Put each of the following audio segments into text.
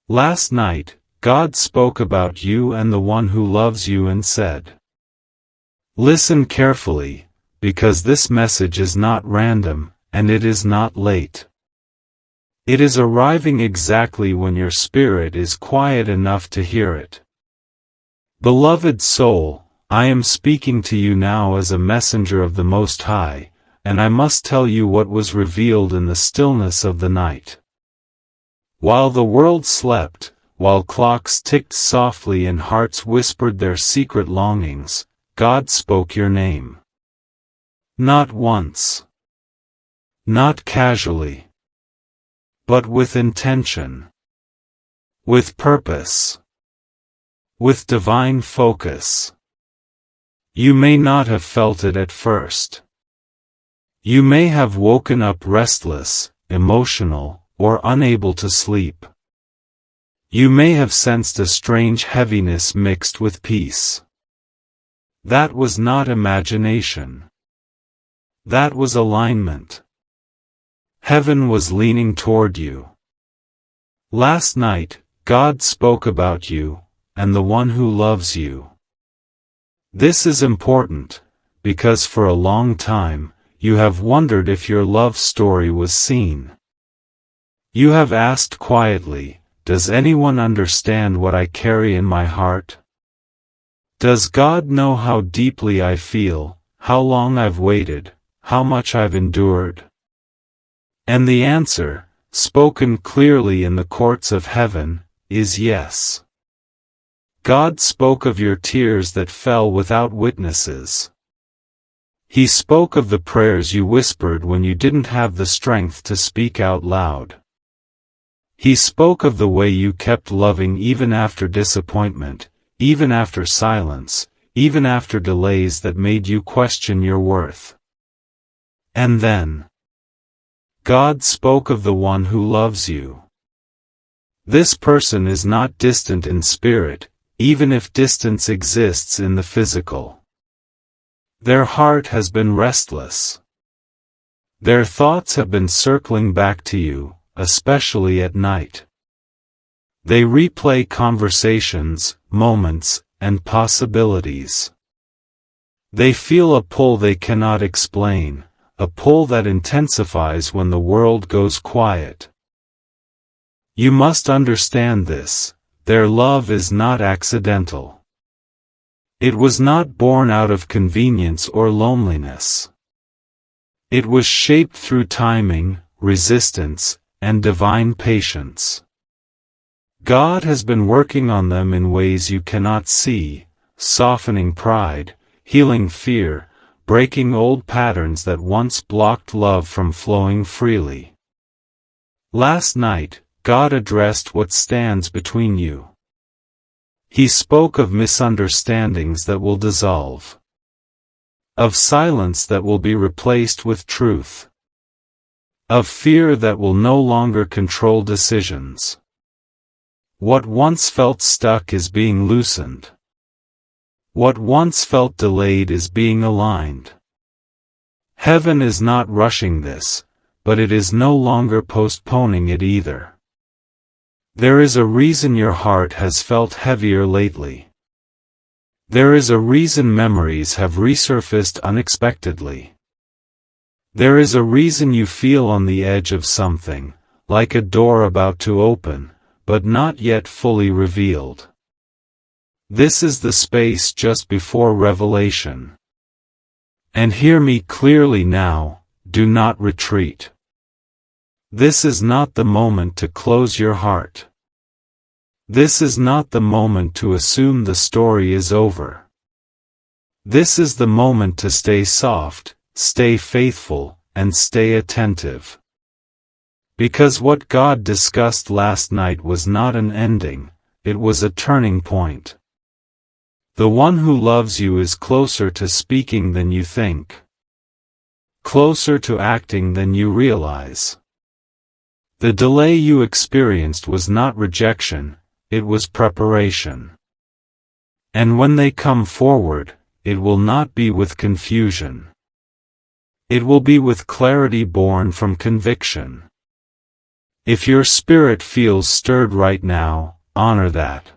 Last night, God spoke about you and the one who loves you and said, "Listen carefully, because this message is not random, and it is not late. It is arriving exactly when your spirit is quiet enough to hear it. Beloved soul, I am speaking to you now as a messenger of the Most High, and I must tell you what was revealed in the stillness of the night. While the world slept, while clocks ticked softly and hearts whispered their secret longings, God spoke your name. Not once. Not casually. But with intention. With purpose. With divine focus. You may not have felt it at first. You may have woken up restless, emotional, or unable to sleep. You may have sensed a strange heaviness mixed with peace. That was not imagination. That was alignment. Heaven was leaning toward you. Last night, God spoke about you, and the one who loves you. This is important, because for a long time, you have wondered if your love story was seen. You have asked quietly, does anyone understand what I carry in my heart? Does God know how deeply I feel, how long I've waited, how much I've endured? And the answer, spoken clearly in the courts of heaven, is yes. God spoke of your tears that fell without witnesses. He spoke of the prayers you whispered when you didn't have the strength to speak out loud. He spoke of the way you kept loving even after disappointment, even after silence, even after delays that made you question your worth. And then, God spoke of the one who loves you. This person is not distant in spirit, even if distance exists in the physical. Their heart has been restless. Their thoughts have been circling back to you, especially at night. They replay conversations, moments, and possibilities. They feel a pull they cannot explain, a pull that intensifies when the world goes quiet. You must understand this, their love is not accidental. It was not born out of convenience or loneliness. It was shaped through timing, resistance, and divine patience. God has been working on them in ways you cannot see, softening pride, healing fear, breaking old patterns that once blocked love from flowing freely. Last night, God addressed what stands between you. He spoke of misunderstandings that will dissolve. Of silence that will be replaced with truth. Of fear that will no longer control decisions. What once felt stuck is being loosened. What once felt delayed is being aligned. Heaven is not rushing this, but it is no longer postponing it either. There is a reason your heart has felt heavier lately. There is a reason memories have resurfaced unexpectedly. There is a reason you feel on the edge of something, like a door about to open, but not yet fully revealed. This is the space just before revelation. And hear me clearly now, do not retreat. This is not the moment to close your heart. This is not the moment to assume the story is over. This is the moment to stay soft, stay faithful, and stay attentive. Because what God discussed last night was not an ending, it was a turning point. The one who loves you is closer to speaking than you think. Closer to acting than you realize. The delay you experienced was not rejection, it was preparation. And when they come forward, it will not be with confusion. It will be with clarity born from conviction. If your spirit feels stirred right now, honor that.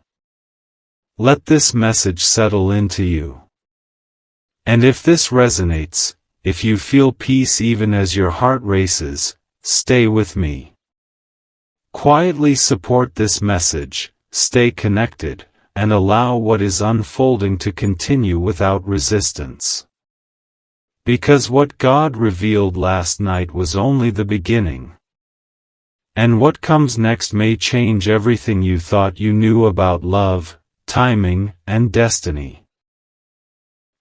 Let this message settle into you. And if this resonates, if you feel peace even as your heart races, stay with me. Quietly support this message, stay connected, and allow what is unfolding to continue without resistance. Because what God revealed last night was only the beginning. And what comes next may change everything you thought you knew about love, timing, and destiny.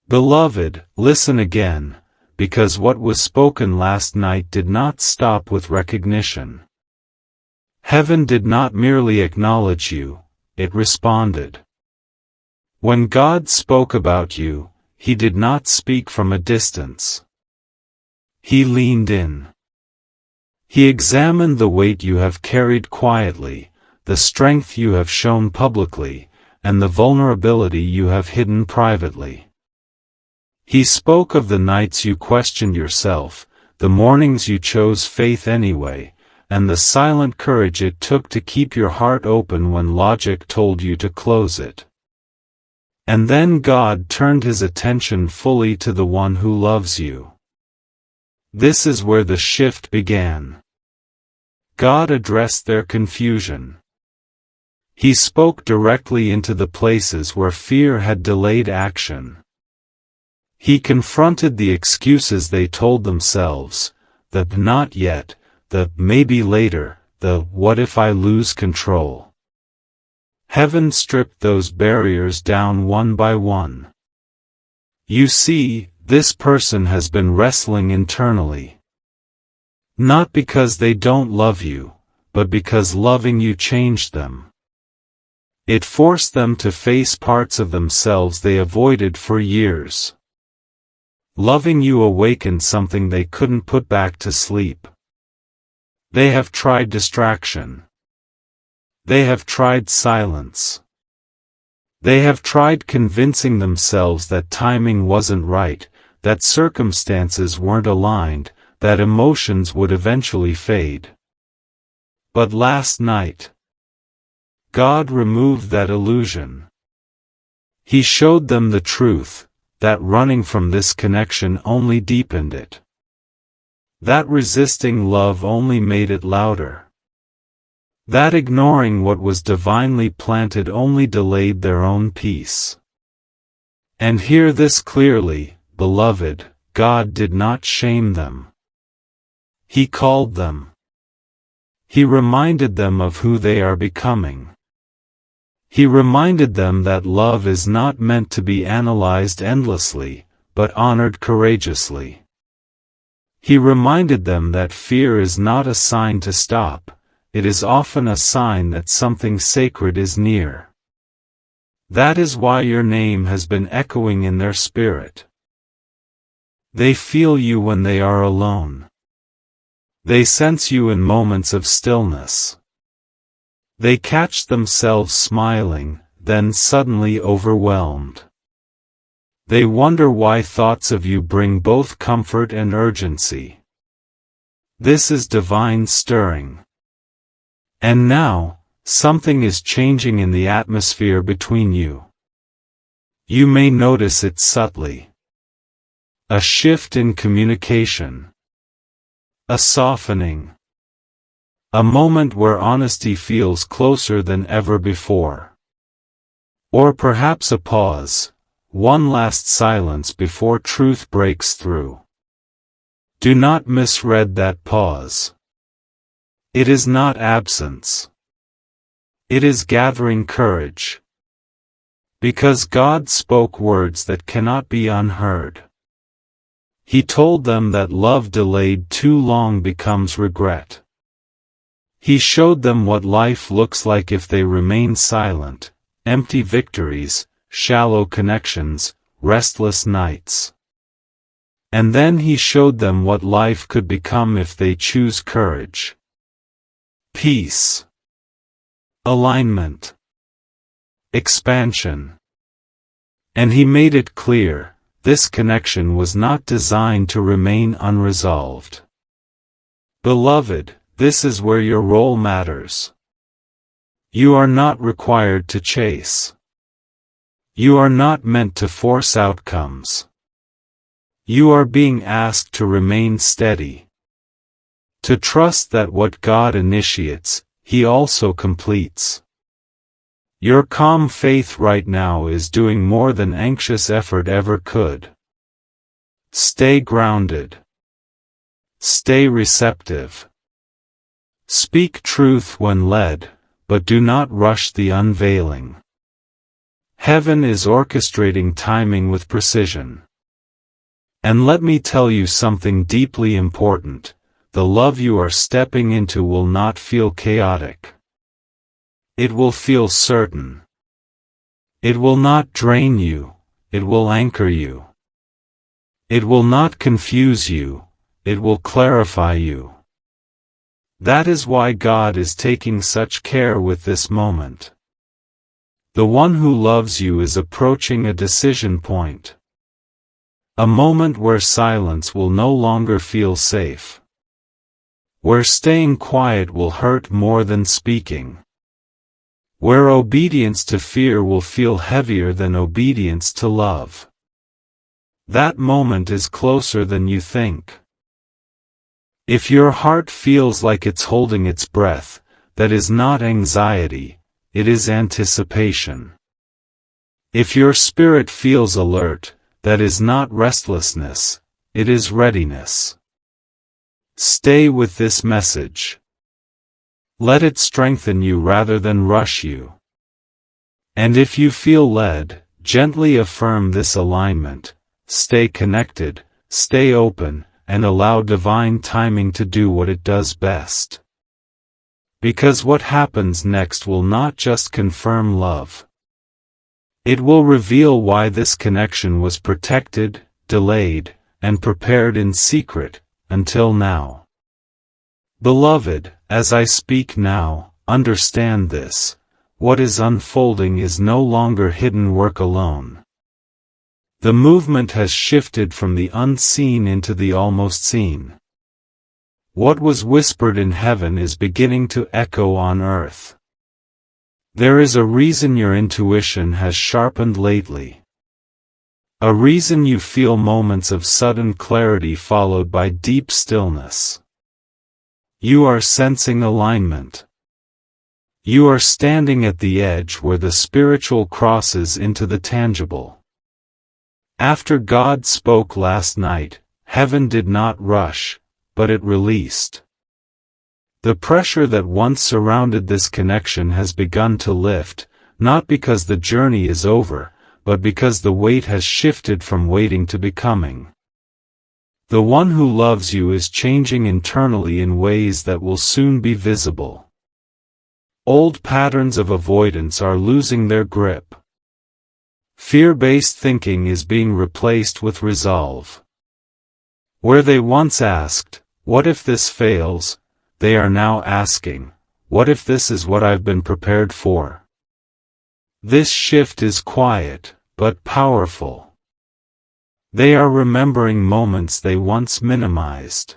Beloved, listen again, because what was spoken last night did not stop with recognition. Heaven did not merely acknowledge you, it responded. When God spoke about you, He did not speak from a distance. He leaned in. He examined the weight you have carried quietly, the strength you have shown publicly, and the vulnerability you have hidden privately. He spoke of the nights you questioned yourself, the mornings you chose faith anyway, and the silent courage it took to keep your heart open when logic told you to close it. And then God turned His attention fully to the one who loves you. This is where the shift began. God addressed their confusion. He spoke directly into the places where fear had delayed action. He confronted the excuses they told themselves, the not yet, the maybe later, the what if I lose control. Heaven stripped those barriers down one by one. You see, this person has been wrestling internally. Not because they don't love you, but because loving you changed them. It forced them to face parts of themselves they avoided for years. Loving you awakened something they couldn't put back to sleep. They have tried distraction. They have tried silence. They have tried convincing themselves that timing wasn't right, that circumstances weren't aligned, that emotions would eventually fade. But last night, God removed that illusion. He showed them the truth, that running from this connection only deepened it. That resisting love only made it louder. That ignoring what was divinely planted only delayed their own peace. And hear this clearly, beloved, God did not shame them. He called them. He reminded them of who they are becoming. He reminded them that love is not meant to be analyzed endlessly, but honored courageously. He reminded them that fear is not a sign to stop, it is often a sign that something sacred is near. That is why your name has been echoing in their spirit. They feel you when they are alone. They sense you in moments of stillness. They catch themselves smiling, then suddenly overwhelmed. They wonder why thoughts of you bring both comfort and urgency. This is divine stirring. And now, something is changing in the atmosphere between you. You may notice it subtly. A shift in communication. A softening. A moment where honesty feels closer than ever before. Or perhaps a pause. One last silence before truth breaks through. Do not misread that pause. It is not absence. It is gathering courage. Because God spoke words that cannot be unheard. He told them that love delayed too long becomes regret. He showed them what life looks like if they remain silent, empty victories, shallow connections, restless nights. And then He showed them what life could become if they choose courage. Peace. Alignment. Expansion. And He made it clear, this connection was not designed to remain unresolved. Beloved, this is where your role matters. You are not required to chase. You are not meant to force outcomes. You are being asked to remain steady. To trust that what God initiates, He also completes. Your calm faith right now is doing more than anxious effort ever could. Stay grounded. Stay receptive. Speak truth when led, but do not rush the unveiling. Heaven is orchestrating timing with precision. And let me tell you something deeply important. The love you are stepping into will not feel chaotic. It will feel certain. It will not drain you, it will anchor you. It will not confuse you, it will clarify you. That is why God is taking such care with this moment. The one who loves you is approaching a decision point. A moment where silence will no longer feel safe. Where staying quiet will hurt more than speaking. Where obedience to fear will feel heavier than obedience to love. That moment is closer than you think. If your heart feels like it's holding its breath, that is not anxiety, it is anticipation. If your spirit feels alert, that is not restlessness, it is readiness. Stay with this message. Let it strengthen you rather than rush you. And if you feel led, gently affirm this alignment, stay connected, stay open, and allow divine timing to do what it does best. Because what happens next will not just confirm love. It will reveal why this connection was protected, delayed, and prepared in secret, until now. Beloved, as I speak now, understand this: what is unfolding is no longer hidden work alone. The movement has shifted from the unseen into the almost seen. What was whispered in heaven is beginning to echo on earth. There is a reason your intuition has sharpened lately. A reason you feel moments of sudden clarity followed by deep stillness. You are sensing alignment. You are standing at the edge where the spiritual crosses into the tangible. After God spoke last night, heaven did not rush, but it released. The pressure that once surrounded this connection has begun to lift, not because the journey is over, but because the weight has shifted from waiting to becoming. The one who loves you is changing internally in ways that will soon be visible. Old patterns of avoidance are losing their grip. Fear-based thinking is being replaced with resolve. Where they once asked, "What if this fails?" they are now asking, "What if this is what I've been prepared for?" This shift is quiet, but powerful. They are remembering moments they once minimized.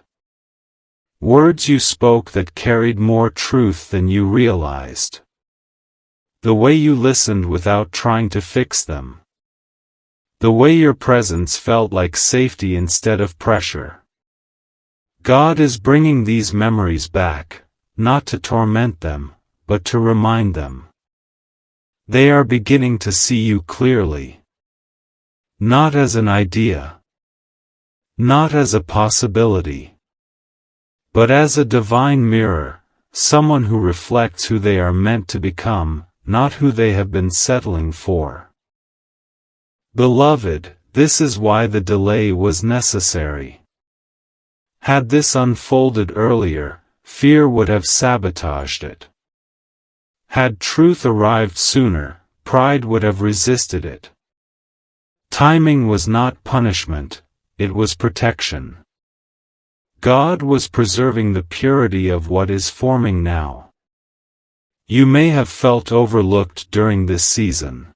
Words you spoke that carried more truth than you realized. The way you listened without trying to fix them. The way your presence felt like safety instead of pressure. God is bringing these memories back, not to torment them, but to remind them. They are beginning to see you clearly. Not as an idea. Not as a possibility. But as a divine mirror, someone who reflects who they are meant to become, not who they have been settling for. Beloved, this is why the delay was necessary. Had this unfolded earlier, fear would have sabotaged it. Had truth arrived sooner, pride would have resisted it. Timing was not punishment, it was protection. God was preserving the purity of what is forming now. You may have felt overlooked during this season.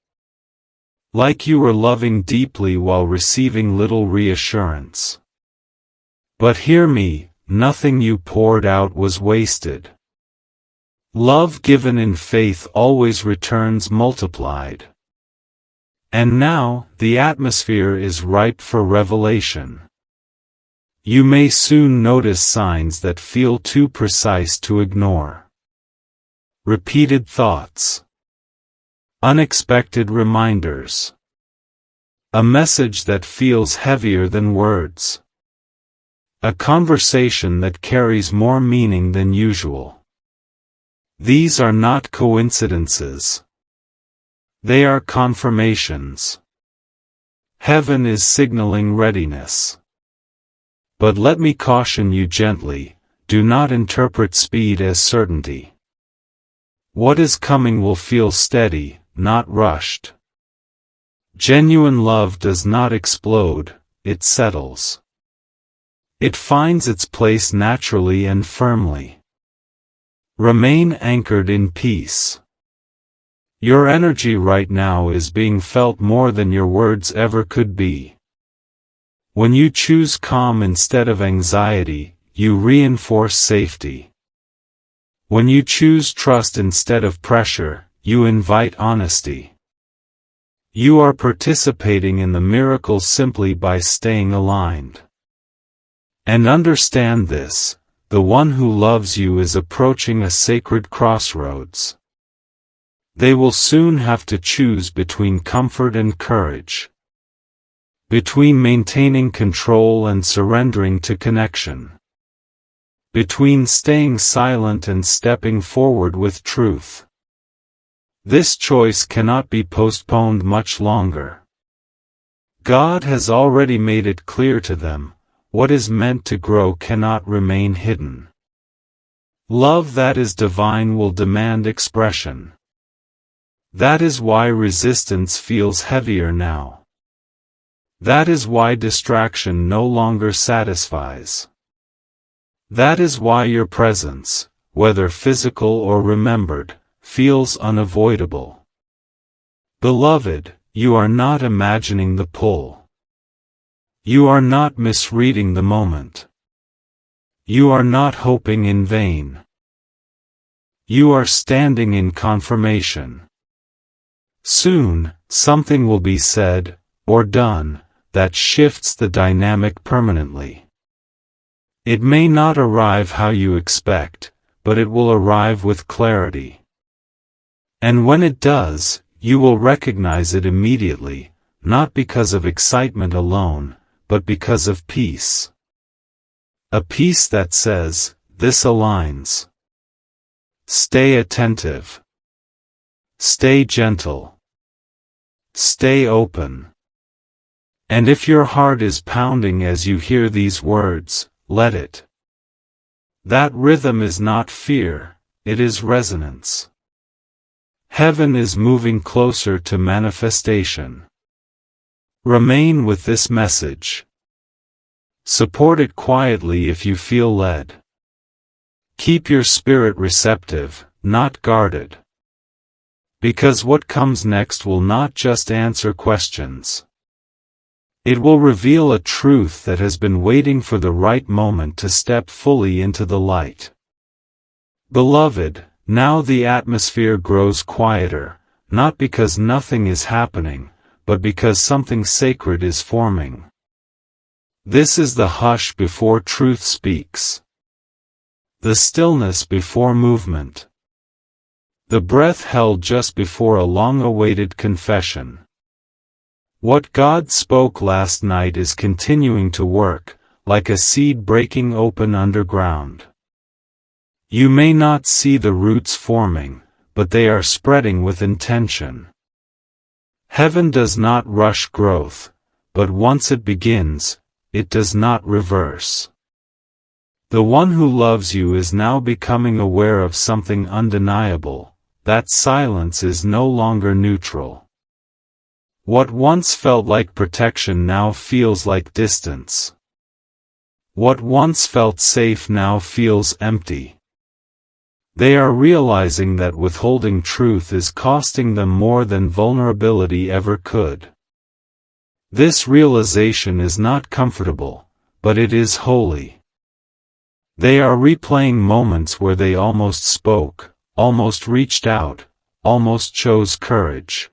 Like you were loving deeply while receiving little reassurance. But hear me, nothing you poured out was wasted. Love given in faith always returns multiplied. And now, the atmosphere is ripe for revelation. You may soon notice signs that feel too precise to ignore. Repeated thoughts. Unexpected reminders. A message that feels heavier than words. A conversation that carries more meaning than usual. These are not coincidences. They are confirmations. Heaven is signaling readiness. But let me caution you gently, do not interpret speed as certainty. What is coming will feel steady, not rushed. Genuine love does not explode, it settles. It finds its place naturally and firmly. Remain anchored in peace. Your energy right now is being felt more than your words ever could be. When you choose calm instead of anxiety, you reinforce safety. When you choose trust instead of pressure, you invite honesty. You are participating in the miracle simply by staying aligned. And understand this, the one who loves you is approaching a sacred crossroads. They will soon have to choose between comfort and courage. Between maintaining control and surrendering to connection. Between staying silent and stepping forward with truth. This choice cannot be postponed much longer. God has already made it clear to them. What is meant to grow cannot remain hidden. Love that is divine will demand expression. That is why resistance feels heavier now. That is why distraction no longer satisfies. That is why your presence, whether physical or remembered, feels unavoidable. Beloved, you are not imagining the pull. You are not misreading the moment. You are not hoping in vain. You are standing in confirmation. Soon, something will be said, or done, that shifts the dynamic permanently. It may not arrive how you expect, but it will arrive with clarity. And when it does, you will recognize it immediately, not because of excitement alone, but because of peace. A peace that says, this aligns. Stay attentive. Stay gentle. Stay open. And if your heart is pounding as you hear these words, let it. That rhythm is not fear, it is resonance. Heaven is moving closer to manifestation. Remain with this message. Support it quietly if you feel led. Keep your spirit receptive, not guarded. Because what comes next will not just answer questions. It will reveal a truth that has been waiting for the right moment to step fully into the light. Beloved, now the atmosphere grows quieter, not because nothing is happening, but because something sacred is forming. This is the hush before truth speaks. The stillness before movement. The breath held just before a long-awaited confession. What God spoke last night is continuing to work, like a seed breaking open underground. You may not see the roots forming, but they are spreading with intention. Heaven does not rush growth, but once it begins, it does not reverse. The one who loves you is now becoming aware of something undeniable, that silence is no longer neutral. What once felt like protection now feels like distance. What once felt safe now feels empty. They are realizing that withholding truth is costing them more than vulnerability ever could. This realization is not comfortable, but it is holy. They are replaying moments where they almost spoke, almost reached out, almost chose courage.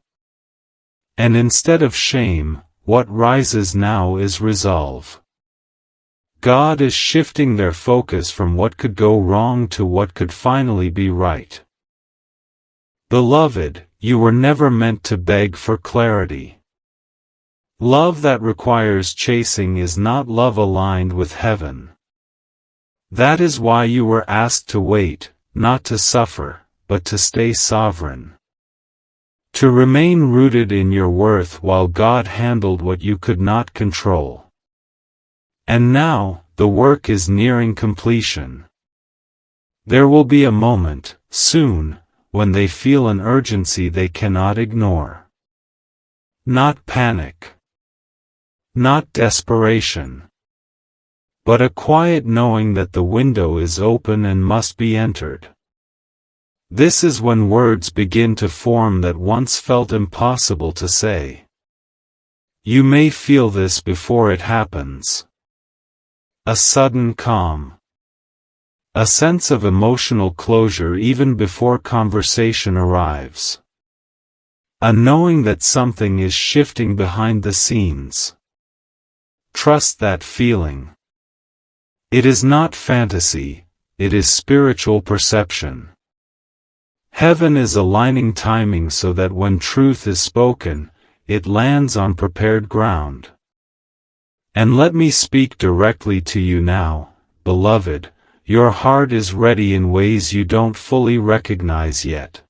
And instead of shame, what rises now is resolve. God is shifting their focus from what could go wrong to what could finally be right. Beloved, you were never meant to beg for clarity. Love that requires chasing is not love aligned with heaven. That is why you were asked to wait, not to suffer, but to stay sovereign. To remain rooted in your worth while God handled what you could not control. And now, the work is nearing completion. There will be a moment, soon, when they feel an urgency they cannot ignore. Not panic. Not desperation. But a quiet knowing that the window is open and must be entered. This is when words begin to form that once felt impossible to say. You may feel this before it happens. A sudden calm. A sense of emotional closure even before conversation arrives. A knowing that something is shifting behind the scenes. Trust that feeling. It is not fantasy, it is spiritual perception. Heaven is aligning timing so that when truth is spoken, it lands on prepared ground. And let me speak directly to you now, beloved, your heart is ready in ways you don't fully recognize yet.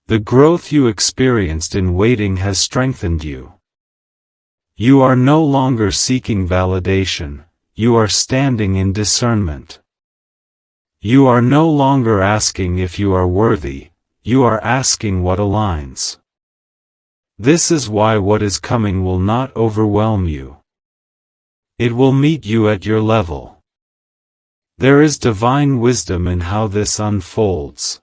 The growth you experienced in waiting has strengthened you. You are no longer seeking validation, you are standing in discernment. You are no longer asking if you are worthy, you are asking what aligns. This is why what is coming will not overwhelm you. It will meet you at your level. There is divine wisdom in how this unfolds.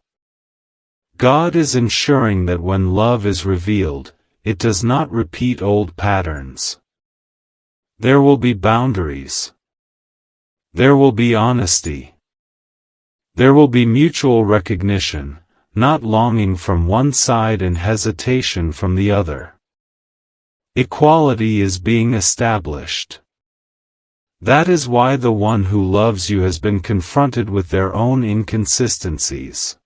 God is ensuring that when love is revealed, it does not repeat old patterns. There will be boundaries. There will be honesty. There will be mutual recognition, not longing from one side and hesitation from the other. Equality is being established. That is why the one who loves you has been confronted with their own inconsistencies.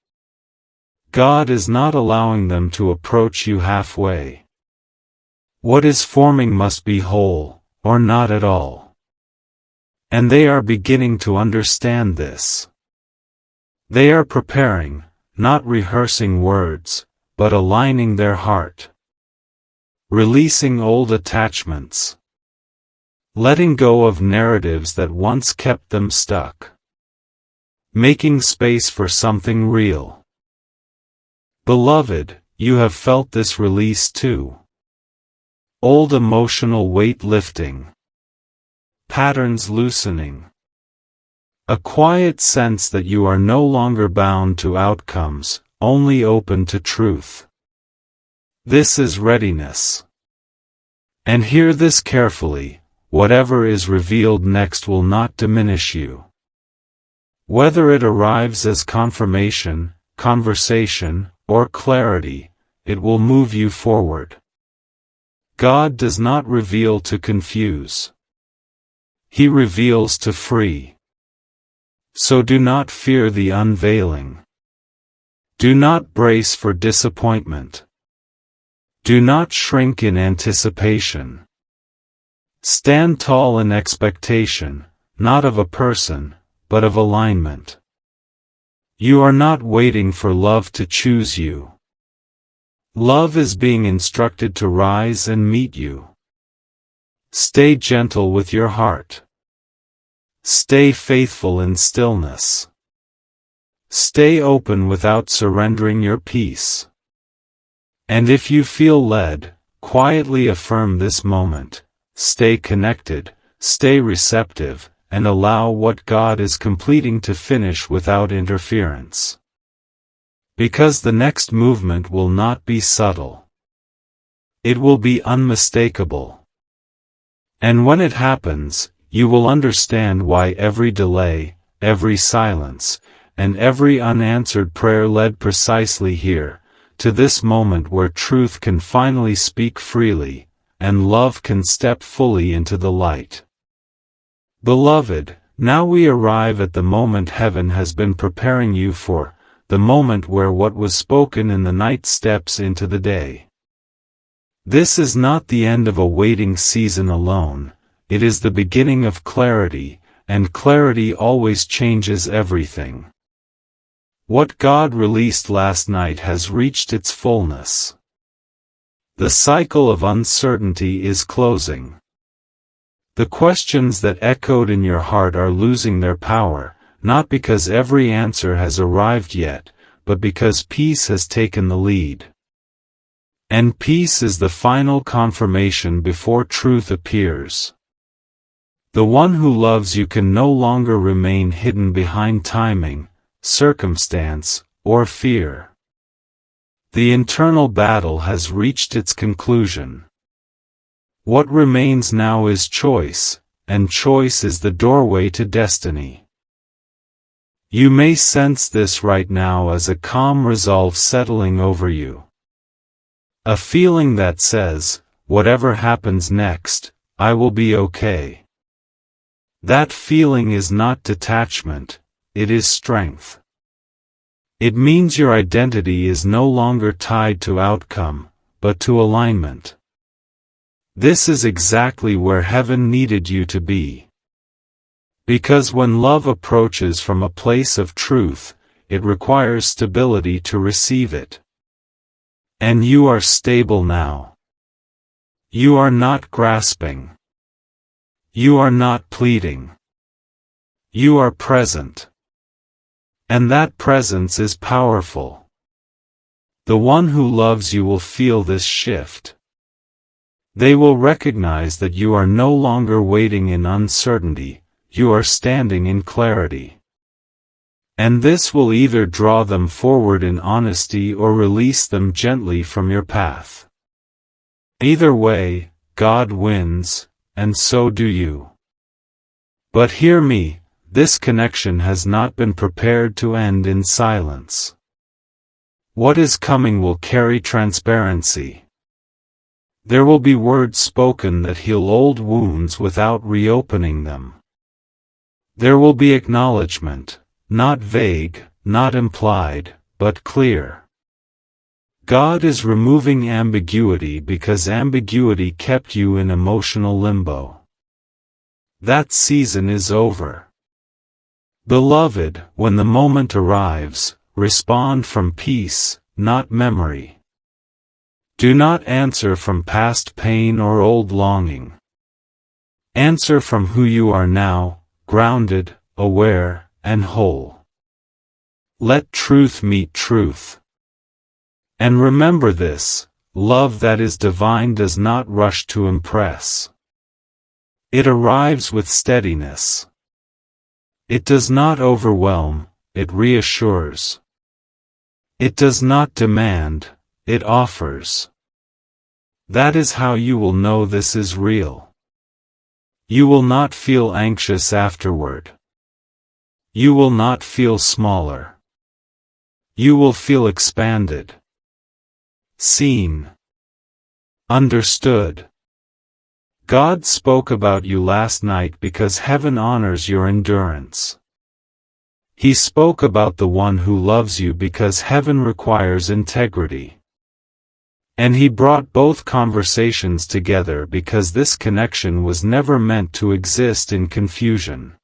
God is not allowing them to approach you halfway. What is forming must be whole, or not at all. And they are beginning to understand this. They are preparing, not rehearsing words, but aligning their heart. Releasing old attachments. Letting go of narratives that once kept them stuck. Making space for something real. Beloved, you have felt this release too. Old emotional weight lifting. Patterns loosening. A quiet sense that you are no longer bound to outcomes, only open to truth. This is readiness. And hear this carefully, whatever is revealed next will not diminish you. Whether it arrives as confirmation, conversation, or clarity, it will move you forward. God does not reveal to confuse. He reveals to free. So do not fear the unveiling. Do not brace for disappointment. Do not shrink in anticipation. Stand tall in expectation, not of a person, but of alignment. You are not waiting for love to choose you. Love is being instructed to rise and meet you. Stay gentle with your heart. Stay faithful in stillness. Stay open without surrendering your peace. And if you feel led, quietly affirm this moment. Stay connected, stay receptive, and allow what God is completing to finish without interference. Because the next movement will not be subtle. It will be unmistakable. And when it happens, you will understand why every delay, every silence, and every unanswered prayer led precisely here, to this moment where truth can finally speak freely, and love can step fully into the light. Beloved, now we arrive at the moment heaven has been preparing you for, the moment where what was spoken in the night steps into the day. This is not the end of a waiting season alone, it is the beginning of clarity, and clarity always changes everything. What God released last night has reached its fullness. The cycle of uncertainty is closing. The questions that echoed in your heart are losing their power, not because every answer has arrived yet, but because peace has taken the lead. And peace is the final confirmation before truth appears. The one who loves you can no longer remain hidden behind timing, circumstance, or fear. The internal battle has reached its conclusion. What remains now is choice, and choice is the doorway to destiny. You may sense this right now as a calm resolve settling over you. A feeling that says, whatever happens next, I will be okay. That feeling is not detachment, it is strength. It means your identity is no longer tied to outcome, but to alignment. This is exactly where heaven needed you to be. Because when love approaches from a place of truth, it requires stability to receive it. And you are stable now. You are not grasping. You are not pleading. You are present. And that presence is powerful. The one who loves you will feel this shift. They will recognize that you are no longer waiting in uncertainty, you are standing in clarity. And this will either draw them forward in honesty or release them gently from your path. Either way, God wins, and so do you. But hear me, this connection has not been prepared to end in silence. What is coming will carry transparency. There will be words spoken that heal old wounds without reopening them. There will be acknowledgement, not vague, not implied, but clear. God is removing ambiguity because ambiguity kept you in emotional limbo. That season is over. Beloved, when the moment arrives, respond from peace, not memory. Do not answer from past pain or old longing. Answer from who you are now, grounded, aware, and whole. Let truth meet truth. And remember this, love that is divine does not rush to impress. It arrives with steadiness. It does not overwhelm, it reassures. It does not demand, it offers. That is how you will know this is real. You will not feel anxious afterward. You will not feel smaller. You will feel expanded. Seen. Understood. God spoke about you last night because heaven honors your endurance. He spoke about the one who loves you because heaven requires integrity. And he brought both conversations together because this connection was never meant to exist in confusion.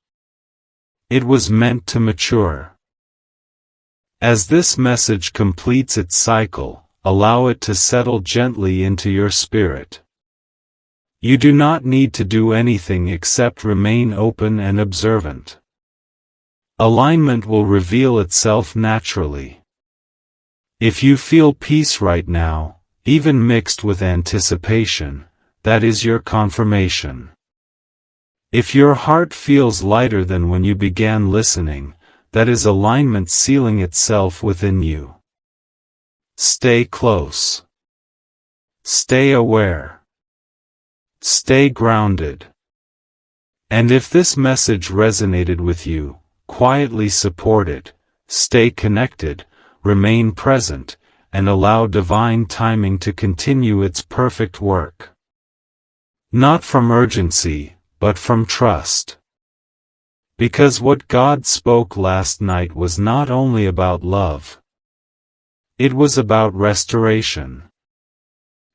It was meant to mature. As this message completes its cycle, allow it to settle gently into your spirit. You do not need to do anything except remain open and observant. Alignment will reveal itself naturally. If you feel peace right now, even mixed with anticipation, that is your confirmation. If your heart feels lighter than when you began listening, that is alignment sealing itself within you. Stay close. Stay aware. Stay grounded. And if this message resonated with you, quietly support it, stay connected, remain present, and allow divine timing to continue its perfect work. Not from urgency, but from trust. Because what God spoke last night was not only about love. It was about restoration.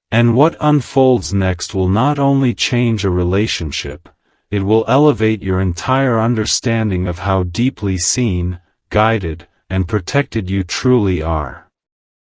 And what unfolds next will not only change a relationship, it will elevate your entire understanding of how deeply seen, guided, and protected you truly are.